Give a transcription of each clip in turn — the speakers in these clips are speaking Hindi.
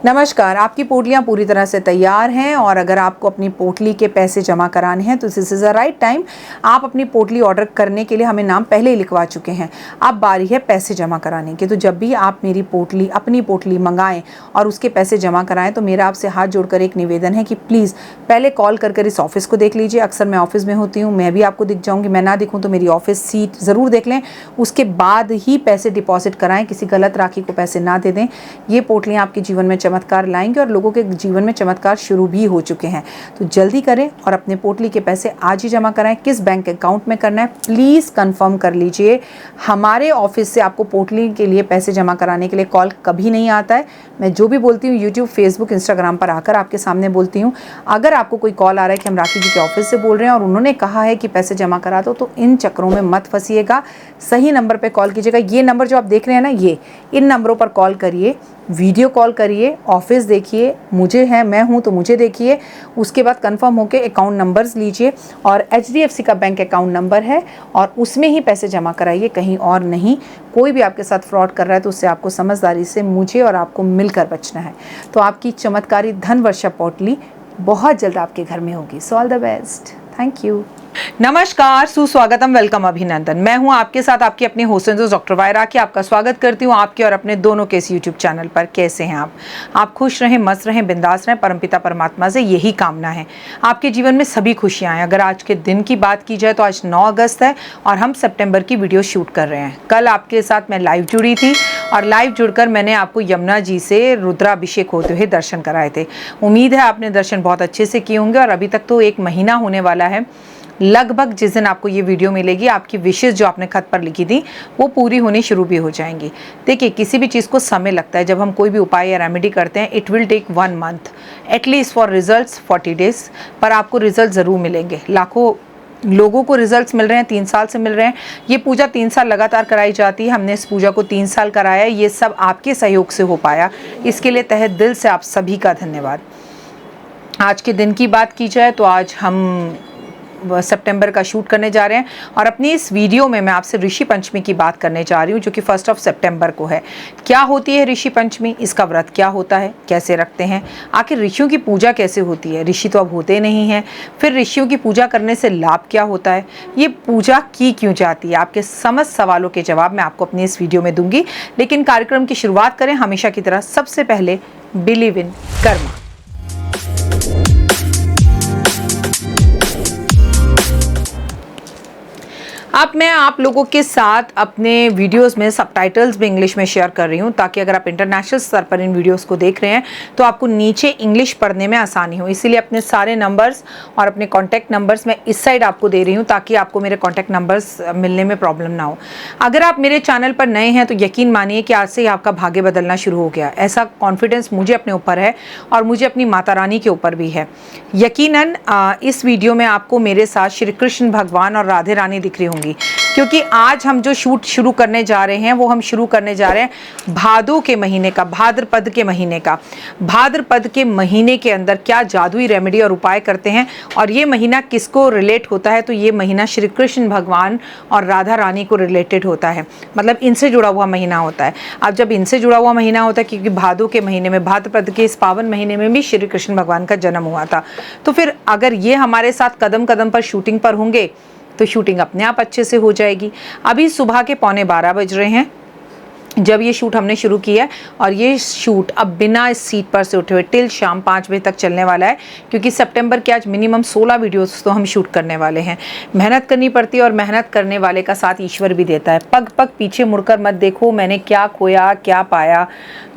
नमस्कार, आपकी पोटलियाँ पूरी तरह से तैयार हैं और अगर आपको अपनी पोटली के पैसे जमा कराने हैं तो this is the right time. आप अपनी पोटली ऑर्डर करने के लिए हमें नाम पहले ही लिखवा चुके हैं। अब बारी है पैसे जमा कराने की। तो जब भी आप मेरी पोटली अपनी पोटली मंगाएं और उसके पैसे जमा कराएं तो मेरा आपसे हाथ जोड़कर एक निवेदन है कि प्लीज़ पहले कॉल कर इस ऑफिस को देख लीजिए। अक्सर मैं ऑफिस में होती हूँ, मैं भी आपको दिख जाऊँगी। मैं ना दिखूँ तो मेरी ऑफिस सीट ज़रूर देख लें, उसके बाद ही पैसे डिपॉजिट कराएँ। किसी गलत राखी को पैसे ना दे दें। ये पोटलियाँ आपके जीवन में चमत्कार लाएंगे और लोगों के जीवन में चमत्कार शुरू भी हो चुके हैं। तो जल्दी करें और अपने पोटली के पैसे आज ही जमा कराएं। किस बैंक अकाउंट में करना है प्लीज़ कंफर्म कर लीजिए। हमारे ऑफिस से आपको पोटली के लिए पैसे जमा कराने के लिए कॉल कभी नहीं आता है। मैं जो भी बोलती हूँ यूट्यूब, फेसबुक, इंस्टाग्राम पर आकर आपके सामने बोलती हूँ। अगर आपको कोई कॉल आ रहा है कि हम राखी जी के ऑफिस से बोल रहे हैं और उन्होंने कहा है कि पैसे जमा करा दो, तो इन चक्करों में मत फंसिएगा। सही नंबर पर कॉल कीजिएगा। ये नंबर जो आप देख रहे हैं ना, इन नंबरों पर कॉल करिए, वीडियो कॉल करिए, ऑफिस देखिए, मुझे है, मैं हूँ तो मुझे देखिए। उसके बाद कंफर्म होके अकाउंट नंबर्स लीजिए और HDFC का बैंक अकाउंट नंबर है और उसमें ही पैसे जमा कराइए, कहीं और नहीं। कोई भी आपके साथ फ्रॉड कर रहा है तो उससे आपको समझदारी से मुझे और आपको मिलकर बचना है। तो आपकी चमत्कारी धन वर्षा पोटली बहुत जल्द आपके घर में होगी। So all the best. Thank you. नमस्कार, सुस्वागतम, वेलकम, अभिनंदन। मैं हूं आपके साथ आपकी अपनी होस्ट डॉक्टर वायरा की। आपका स्वागत करती हूं आपके और अपने दोनों के इस यूट्यूब चैनल पर। कैसे हैं आप खुश रहें, मस्त रहें, बिंदास रहें। परमपिता परमात्मा से यही कामना है, आपके जीवन में सभी खुशियां आएं। अगर आज के दिन की बात की जाए तो आज 9 अगस्त है और हम सितंबर की वीडियो शूट कर रहे हैं। कल आपके साथ मैं लाइव जुड़ी थी और लाइव जुड़कर मैंने आपको यमुना जी से रुद्राभिषेक होते हुए दर्शन कराए थे। उम्मीद है आपने दर्शन बहुत अच्छे से किए होंगे और अभी तक तो 1 महीना होने वाला है लगभग। जिस दिन आपको ये वीडियो मिलेगी, आपकी विशेष जो आपने खत पर लिखी थी वो पूरी होनी शुरू भी हो जाएंगी। देखिए, किसी भी चीज़ को समय लगता है। जब हम कोई भी उपाय या रेमेडी करते हैं, it will take 1 month at least for results 40 days, पर आपको रिजल्ट ज़रूर मिलेंगे। लाखों लोगों को रिजल्ट्स मिल रहे हैं, 3 साल से मिल रहे हैं। ये पूजा 3 साल लगातार कराई जाती है। हमने इस पूजा को 3 साल कराया। ये सब आपके सहयोग से हो पाया। इसके लिए तहे दिल से आप सभी का धन्यवाद। आज के दिन की बात की जाए तो आज हम सितंबर का शूट करने जा रहे हैं और अपनी इस वीडियो में मैं आपसे ऋषि पंचमी की बात करने जा रही हूँ, जो कि 1 सितंबर को है। क्या होती है ऋषि पंचमी, इसका व्रत क्या होता है, कैसे रखते हैं, आखिर ऋषियों की पूजा कैसे होती है। ऋषि तो अब होते नहीं हैं, फिर ऋषियों की पूजा करने से लाभ क्या होता है, ये पूजा की क्यों जाती है, आपके समस्त सवालों के जवाब मैं आपको अपनी इस वीडियो में दूंगी। लेकिन कार्यक्रम की शुरुआत करें हमेशा की तरह। सबसे पहले बिलीव इन कर्मा। अब मैं आप लोगों के साथ अपने वीडियोस में सबटाइटल्स भी इंग्लिश में शेयर कर रही हूँ, ताकि अगर आप इंटरनेशनल स्तर पर इन वीडियोस को देख रहे हैं तो आपको नीचे इंग्लिश पढ़ने में आसानी हो। इसीलिए अपने सारे नंबर्स और अपने कॉन्टैक्ट नंबर्स मैं इस साइड आपको दे रही हूँ, ताकि आपको मेरे कॉन्टैक्ट नंबर्स मिलने में प्रॉब्लम ना हो। अगर आप मेरे चैनल पर नए हैं तो यकीन मानिए कि आज से ही आपका भाग्य बदलना शुरू हो गया। ऐसा कॉन्फिडेंस मुझे अपने ऊपर है और मुझे अपनी माता रानी के ऊपर भी है। यकीनन इस वीडियो में आपको मेरे साथ श्री कृष्ण भगवान और राधे रानी दिख रही होंगी, क्योंकि आज हम जो शूट शुरू करने जा रहे हैं वो हम शुरू करने जा रहे हैं भादो के महीने का, भाद्रपद के महीने का। भाद्रपद के महीने के अंदर क्या जादुई रेमेडी और उपाय करते हैं और ये महीना किसको रिलेट होता है, तो ये महीना श्री कृष्ण भगवान और राधा रानी को रिलेटेड होता है। मतलब इनसे जुड़ा हुआ महीना होता है। अब जब इनसे जुड़ा हुआ महीना होता है, क्योंकि भादो के महीने में, भाद्रपद के इस पावन महीने में भी श्री कृष्ण भगवान का जन्म हुआ था, तो फिर अगर ये हमारे साथ कदम कदम पर शूटिंग पर होंगे तो शूटिंग अपने आप अच्छे से हो जाएगी। अभी सुबह के 11:15 बज रहे हैं जब ये शूट हमने शुरू किया है और ये शूट अब बिना इस सीट पर से उठे हुए टिल शाम 5 बजे तक चलने वाला है, क्योंकि सितंबर के आज मिनिमम 16 वीडियोस तो हम शूट करने वाले हैं। मेहनत करनी पड़ती है और मेहनत करने वाले का साथ ईश्वर भी देता है। पग पग पीछे मुड़कर मत देखो मैंने क्या खोया क्या पाया।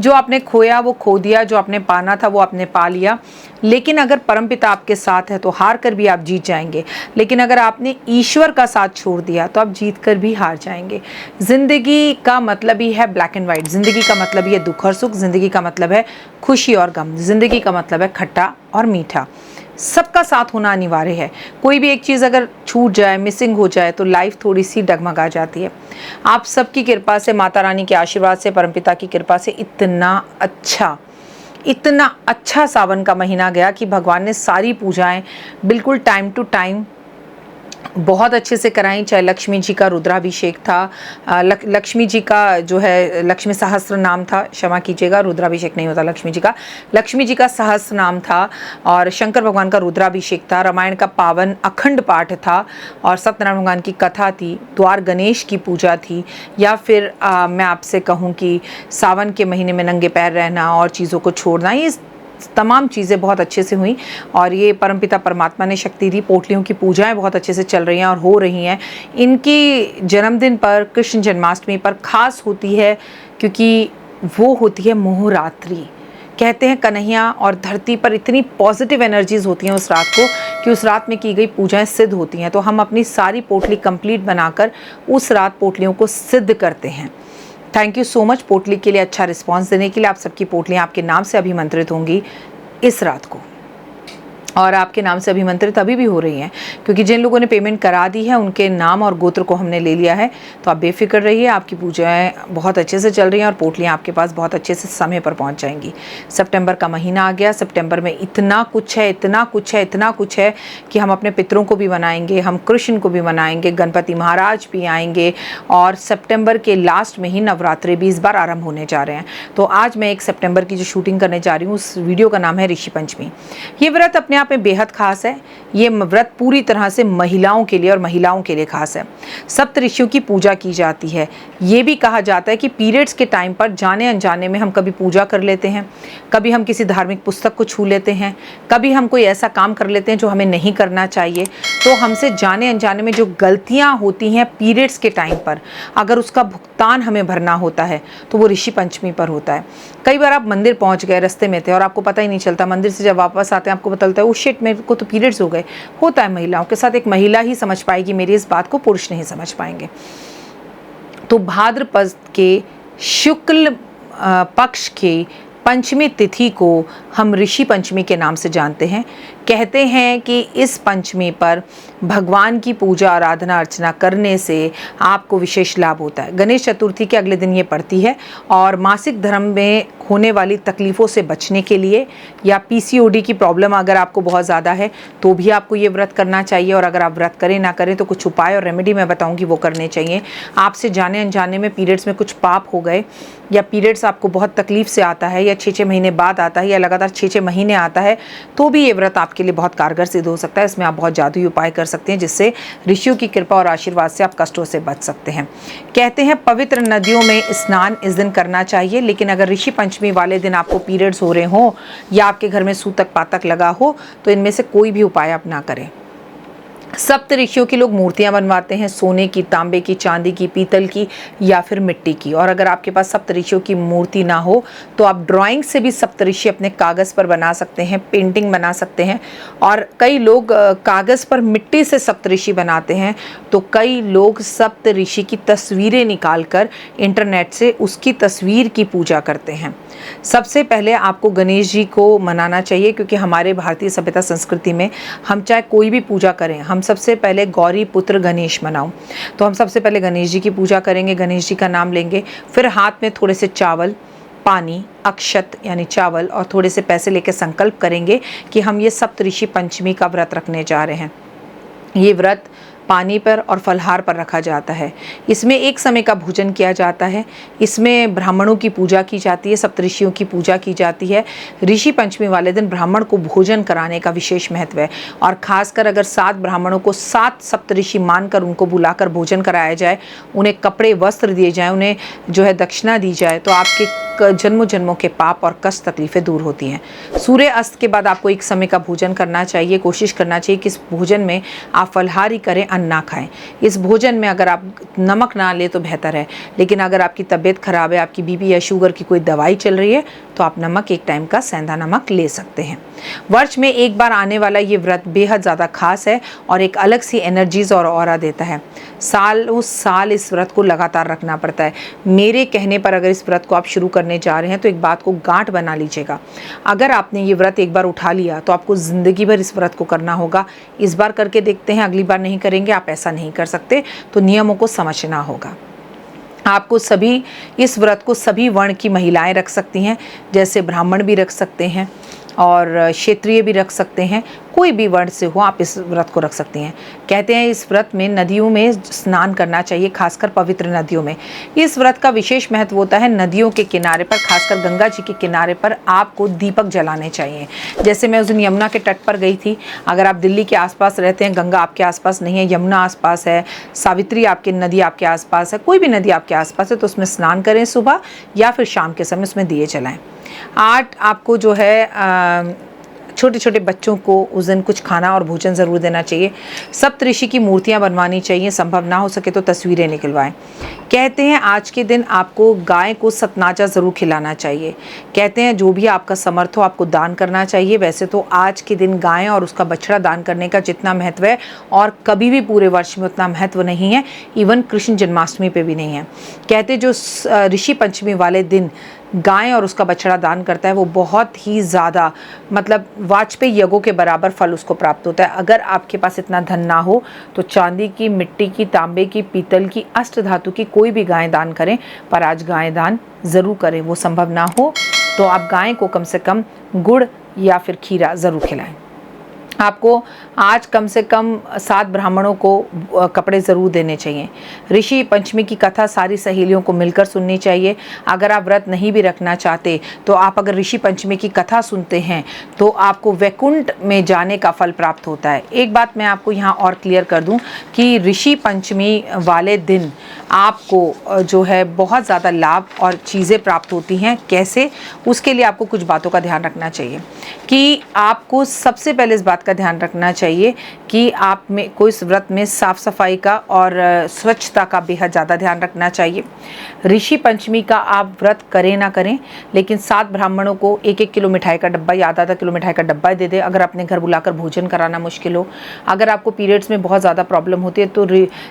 जो आपने खोया वो खो दिया, जो आपने पाना था वो आपने पा लिया। लेकिन अगर परमपिता आपके साथ है तो हार कर भी आप जीत जाएंगे, लेकिन अगर आपने ईश्वर का साथ छोड़ दिया तो आप जीत कर भी हार जाएंगे। जिंदगी का मतलब ही है ब्लैक एंड वाइट। जिंदगी का मतलब ही है दुख और सुख। जिंदगी का मतलब है खुशी और गम। जिंदगी का मतलब है खट्टा और मीठा। सबका साथ होना अनिवार्य है। कोई भी एक चीज़ अगर छूट जाए, मिसिंग हो जाए, तो लाइफ थोड़ी सी डगमगा जाती है। आप सबकी कृपा से, माता रानी के आशीर्वाद से, परमपिता की कृपा से इतना अच्छा सावन का महीना गया कि भगवान ने सारी पूजाएं बिल्कुल टाइम टू टाइम बहुत अच्छे से कराएं, चाहे लक्ष्मी जी का रुद्राभिषेक था, लक्ष्मी जी का जो है लक्ष्मी सहस्त्र नाम था, क्षमा कीजिएगा रुद्राभिषेक नहीं होता लक्ष्मी जी का सहस्त्र नाम था, और शंकर भगवान का रुद्राभिषेक था, रामायण का पावन अखंड पाठ था, और सत्यनारायण भगवान की कथा थी, द्वार गणेश की पूजा थी, या फिर मैं आपसे कहूँ कि सावन के महीने में नंगे पैर रहना और चीज़ों को छोड़ना, ये तमाम चीज़ें बहुत अच्छे से हुई, और ये परमपिता परमात्मा ने शक्ति दी। पोटलियों की पूजाएं बहुत अच्छे से चल रही हैं और हो रही हैं। इनकी जन्मदिन पर, कृष्ण जन्माष्टमी पर खास होती है, क्योंकि वो होती है मोहरात्रि। कहते हैं कन्हैया और धरती पर इतनी पॉजिटिव एनर्जीज होती हैं उस रात को कि उस रात में की गई पूजाएं सिद्ध होती हैं। तो हम अपनी सारी पोटली कंप्लीट बनाकर उस रात पोटलियों को सिद्ध करते हैं। थैंक यू सो मच पोटली के लिए अच्छा रिस्पांस देने के लिए। आप सबकी पोटलियाँ आपके नाम से अभिमंत्रित होंगी इस रात को, और आपके नाम से अभिमंत्रित अभी भी हो रही हैं, क्योंकि जिन लोगों ने पेमेंट करा दी है उनके नाम और गोत्र को हमने ले लिया है। तो आप बेफिक्र रहिए, आपकी पूजाएं बहुत अच्छे से चल रही हैं और पोटलियां आपके पास बहुत अच्छे से समय पर पहुंच जाएंगी। सितंबर का महीना आ गया, सितंबर में इतना कुछ है कि हम अपने पितरों को भी मनाएंगे, हम कृष्ण को भी मनाएंगे, गणपति महाराज भी आएंगे, और सितंबर के लास्ट में ही नवरात्रि भी इस बार आरंभ होने जा रहे हैं। तो आज मैं 1 सितंबर की जो शूटिंग करने जा रही हूँ, उस वीडियो का नाम है ऋषि पंचमी। ये व्रत अपने पे बेहद खास है। ये व्रत पूरी तरह से महिलाओं के लिए और महिलाओं के लिए खास है। सप्त ऋषियों की पूजा की जाती है। ये भी कहा जाता है कि पीरियड्स के टाइम पर जाने अनजाने में हम कभी पूजा कर लेते हैं, कभी हम किसी धार्मिक पुस्तक को छू लेते हैं, कभी हम कोई ऐसा काम कर लेते हैं जो हमें नहीं करना चाहिए। तो हमसे जाने अनजाने में जो गलतियां होती हैं पीरियड्स के टाइम पर, अगर उसका भुगतान हमें भरना होता है तो वो ऋषि पंचमी पर होता है। कई बार आप मंदिर पहुंच गए, रास्ते में थे और आपको पता ही नहीं चलता, मंदिर से जब वापस आते हैं आपको पता चलता है शिट मेरे को तो पीरियड्स हो गए। होता है महिलाओं के साथ, एक महिला ही समझ पाएगी मेरी इस बात को, पुरुष नहीं समझ पाएंगे। तो भाद्रपद के शुक्ल पक्ष के पंचमी तिथि को हम ऋषि पंचमी के नाम से जानते हैं। कहते हैं कि इस पंचमी पर भगवान की पूजा आराधना अर्चना करने से आपको विशेष लाभ होता है। गणेश चतुर्थी के अगले दिन ये पड़ती है, और मासिक धर्म में होने वाली तकलीफ़ों से बचने के लिए, या पीसीओडी की प्रॉब्लम अगर आपको बहुत ज़्यादा है तो भी आपको ये व्रत करना चाहिए। और अगर आप व्रत करें ना करें तो कुछ उपाय और रेमेडी मैं बताऊँगी वो करने चाहिए। आपसे जाने अनजाने में पीरियड्स में कुछ पाप हो गए, या पीरियड्स आपको बहुत तकलीफ से आता है, या 6-6 महीने बाद आता है, या लगातार 6-6 महीने आता है, तो भी ये व्रत आपके लिए बहुत कारगर सिद्ध हो सकता है। इसमें आप बहुत जादुई उपाय कर सकते हैं, जिससे ऋषियों की कृपा और आशीर्वाद से आप कष्टों से बच सकते हैं। कहते हैं पवित्र नदियों में स्नान इस दिन करना चाहिए, लेकिन अगर ऋषि पंचमी वाले दिन आपको पीरियड्स हो रहे हो या आपके घर में सूतक पातक लगा हो तो इनमें से कोई भी उपाय आप ना करें। सप्त ऋषियों की लोग मूर्तियां बनवाते हैं, सोने की, तांबे की, चांदी की, पीतल की या फिर मिट्टी की। और अगर आपके पास सप्त ऋषियों की मूर्ति ना हो तो आप ड्राइंग से भी सप्त ऋषि अपने कागज़ पर बना सकते हैं, पेंटिंग बना सकते हैं। और कई लोग कागज़ पर मिट्टी से सप्त ऋषि बनाते हैं, तो कई लोग सप्त ऋषि की तस्वीरें निकाल कर इंटरनेट से उसकी तस्वीर की पूजा करते हैं। सबसे पहले आपको गणेश जी को मनाना चाहिए, क्योंकि हमारे भारतीय सभ्यता संस्कृति में हम चाहे कोई भी पूजा करें, हम सबसे पहले गौरी पुत्र गणेश मनाओ। तो हम सबसे पहले गणेश जी की पूजा करेंगे, गणेश जी का नाम लेंगे, फिर हाथ में थोड़े से चावल, पानी, अक्षत यानी चावल और थोड़े से पैसे लेकर संकल्प करेंगे कि हम ये सप्त ऋषि पंचमी का व्रत रखने जा रहे हैं। ये व्रत पानी पर और फलहार पर रखा जाता है। इसमें एक समय का भोजन किया जाता है। इसमें ब्राह्मणों की पूजा की जाती है, सप्तऋषियों की पूजा की जाती है। ऋषि पंचमी वाले दिन ब्राह्मण को भोजन कराने का विशेष महत्व है, और खासकर अगर 7 ब्राह्मणों को 7 सप्तऋषि मानकर उनको बुलाकर भोजन कराया जाए, उन्हें कपड़े वस्त्र दिए जाएँ, उन्हें जो है दक्षिणा दी जाए, तो आपके जन्मों जन्मों के पाप और कष्ट तकलीफ़ें दूर होती हैं। सूर्य अस्त के बाद आपको एक समय का भोजन करना चाहिए। कोशिश करना चाहिए कि इस भोजन में आप फलहारी करें, अन्न ना खाएं। इस भोजन में अगर आप नमक ना लें तो बेहतर है, लेकिन अगर आपकी तबीयत खराब है, आपकी बीपी या शुगर की कोई दवाई चल रही है, तो आप नमक एक टाइम का सेंधा नमक ले सकते हैं। वर्ष में एक बार आने वाला ये व्रत बेहद ज़्यादा खास है और एक अलग सी एनर्जीज और ऑरा देता है। साल इस व्रत को लगातार रखना पड़ता है। मेरे कहने पर अगर इस व्रत को आप शुरू करने जा रहे हैं तो एक बात को गांठ बना लीजिएगा। अगर आपने ये व्रत एक बार उठा लिया तो आपको ज़िंदगी भर इस व्रत को करना होगा। इस बार करके देखते हैं, अगली बार नहीं करेंगे, आप ऐसा नहीं कर सकते, तो नियमों को समझना होगा। आपको सभी इस व्रत को सभी वर्ण की महिलाएं रख सकती हैं, जैसे ब्राह्मण भी रख सकते हैं, और क्षेत्रीय भी रख सकते हैं, कोई भी वर्ण से हो आप इस व्रत को रख सकती हैं। कहते हैं इस व्रत में नदियों में स्नान करना चाहिए, खासकर पवित्र नदियों में। इस व्रत का विशेष महत्व होता है नदियों के किनारे पर, खासकर गंगा जी के किनारे पर आपको दीपक जलाने चाहिए। जैसे मैं उस दिन यमुना के तट पर गई थी। अगर आप दिल्ली के आसपास रहते हैं, गंगा आपके आसपास नहीं है, यमुना आसपास है, सावित्री आपकी नदी आपके आसपास है, कोई भी नदी आपके आसपास है, तो उसमें स्नान करें सुबह या फिर शाम के समय उसमें दिए जलाएं। आपको जो है छोटे छोटे बच्चों को उस दिन कुछ खाना और भोजन ज़रूर देना चाहिए। सप्तऋषि की मूर्तियां बनवानी चाहिए, संभव ना हो सके तो तस्वीरें निकलवाएं। कहते हैं आज के दिन आपको गाय को सतनाजा ज़रूर खिलाना चाहिए। कहते हैं जो भी आपका समर्थ हो आपको दान करना चाहिए। वैसे तो आज के दिन गाय और उसका बछड़ा दान करने का जितना महत्व है और कभी भी पूरे वर्ष में उतना महत्व नहीं है, इवन कृष्ण जन्माष्टमी पे भी नहीं है। कहते जो ऋषि पंचमी वाले दिन गाय और उसका बछड़ा दान करता है वो बहुत ही ज़्यादा मतलब वाजपेयी यज्ञों के बराबर फल उसको प्राप्त होता है। अगर आपके पास इतना धन ना हो तो चांदी की, मिट्टी की, तांबे की, पीतल की, अष्ट धातु की कोई भी गाय दान करें, पर आज गाय दान ज़रूर करें। वो संभव ना हो तो आप गाय को कम से कम गुड़ या फिर खीरा ज़रूर खिलाएं। आपको आज कम से कम 7 ब्राह्मणों को कपड़े ज़रूर देने चाहिए। ऋषि पंचमी की कथा सारी सहेलियों को मिलकर सुननी चाहिए। अगर आप व्रत नहीं भी रखना चाहते तो आप अगर ऋषि पंचमी की कथा सुनते हैं तो आपको वैकुंठ में जाने का फल प्राप्त होता है। एक बात मैं आपको यहाँ और क्लियर कर दूँ कि ऋषि पंचमी वाले दिन आपको जो है बहुत ज़्यादा लाभ और चीज़ें प्राप्त होती हैं। कैसे? उसके लिए आपको कुछ बातों का ध्यान रखना चाहिए कि आपको सबसे पहले इस बात का ध्यान रखना चाहिए कि आप में कोई व्रत में साफ सफाई का और स्वच्छता का बेहद ज़्यादा ध्यान रखना चाहिए। ऋषि पंचमी का आप व्रत करें ना करें, लेकिन 7 ब्राह्मणों को 1-1 किलो मिठाई का डब्बा या आधा किलो मिठाई का डब्बा दे दे। अगर अपने घर बुलाकर भोजन कराना मुश्किल हो, अगर आपको पीरियड्स में बहुत ज़्यादा प्रॉब्लम होती है तो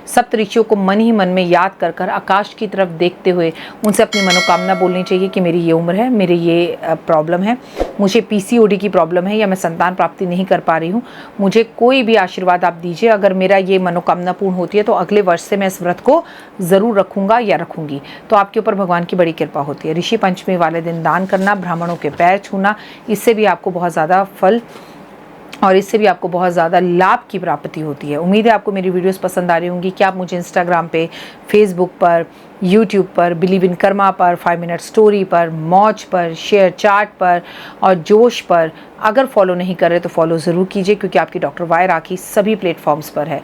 सप्त ऋषियों को मन ही मन में याद कर कर आकाश की तरफ देखते हुए उनसे अपनी मनोकामना बोलनी चाहिए कि मेरी ये उम्र है, मेरी ये प्रॉब्लम है, मुझे PCOD की प्रॉब्लम है या मैं संतान प्राप्ति नहीं कर पा रही हूँ, मुझे कोई भी आशीर्वाद आप दीजिए। अगर मेरा ये मनोकामना पूर्ण होती है तो अगले वर्ष से मैं इस व्रत को ज़रूर रखूँगा या रखूँगी। तो आपके ऊपर भगवान की बड़ी कृपा होती है। ऋषि पंचमी वाले दिन दान करना, ब्राह्मणों के पैर छूना, इससे भी आपको बहुत ज़्यादा फल और इससे भी आपको बहुत ज़्यादा लाभ की प्राप्ति होती है। उम्मीद है आपको मेरी वीडियोस पसंद आ रही होंगी। क्या आप मुझे इंस्टाग्राम पे, फेसबुक पर, यूट्यूब पर, बिलीव इन कर्मा पर, 5 मिनट स्टोरी पर, मौज पर, शेयर चार्ट पर और जोश पर अगर फॉलो नहीं कर रहे तो फॉलो ज़रूर कीजिए, क्योंकि आपकी डॉक्टर वाई राखी सभी प्लेटफॉर्म्स पर है।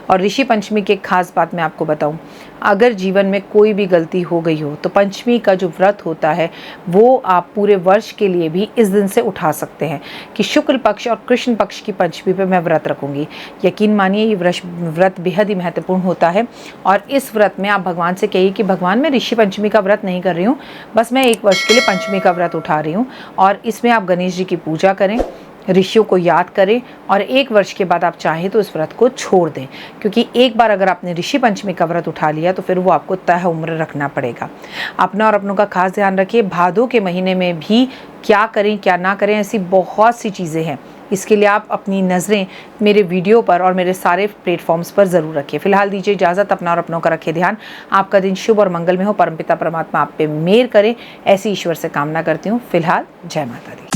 और ऋषि पंचमी की एक खास बात मैं आपको बताऊं, अगर जीवन में कोई भी गलती हो गई हो तो पंचमी का जो व्रत होता है वो आप पूरे वर्ष के लिए भी इस दिन से उठा सकते हैं कि शुक्ल पक्ष और कृष्ण पक्ष की पंचमी पे मैं व्रत रखूंगी। यकीन मानिए ये व्रत बेहद ही महत्वपूर्ण होता है। और इस व्रत में आप भगवान से कहिए कि भगवान मैं ऋषि पंचमी का व्रत नहीं कर रही हूँ, बस मैं 1 वर्ष के लिए पंचमी का व्रत उठा रही हूँ। और इसमें आप गणेश जी की पूजा करें, ऋषियों को याद करें और 1 वर्ष के बाद आप चाहें तो इस व्रत को छोड़ दें, क्योंकि एक बार अगर आपने ऋषि पंचमी का व्रत उठा लिया तो फिर वो आपको तय उम्र रखना पड़ेगा। अपना और अपनों का खास ध्यान रखिए। भादों के महीने में भी क्या करें क्या ना करें, ऐसी बहुत सी चीज़ें हैं। इसके लिए आप अपनी नज़रें मेरे वीडियो पर और मेरे सारे प्लेटफॉर्म्स पर ज़रूर रखिए। फिलहाल दीजिए इजाज़त। अपना और अपनों का रखिए ध्यान। आपका दिन शुभ और मंगल में हो। परमपिता परमात्मा आप पे मेहर करें, ऐसी ईश्वर से कामना करती हूँ। फिलहाल जय माता दी।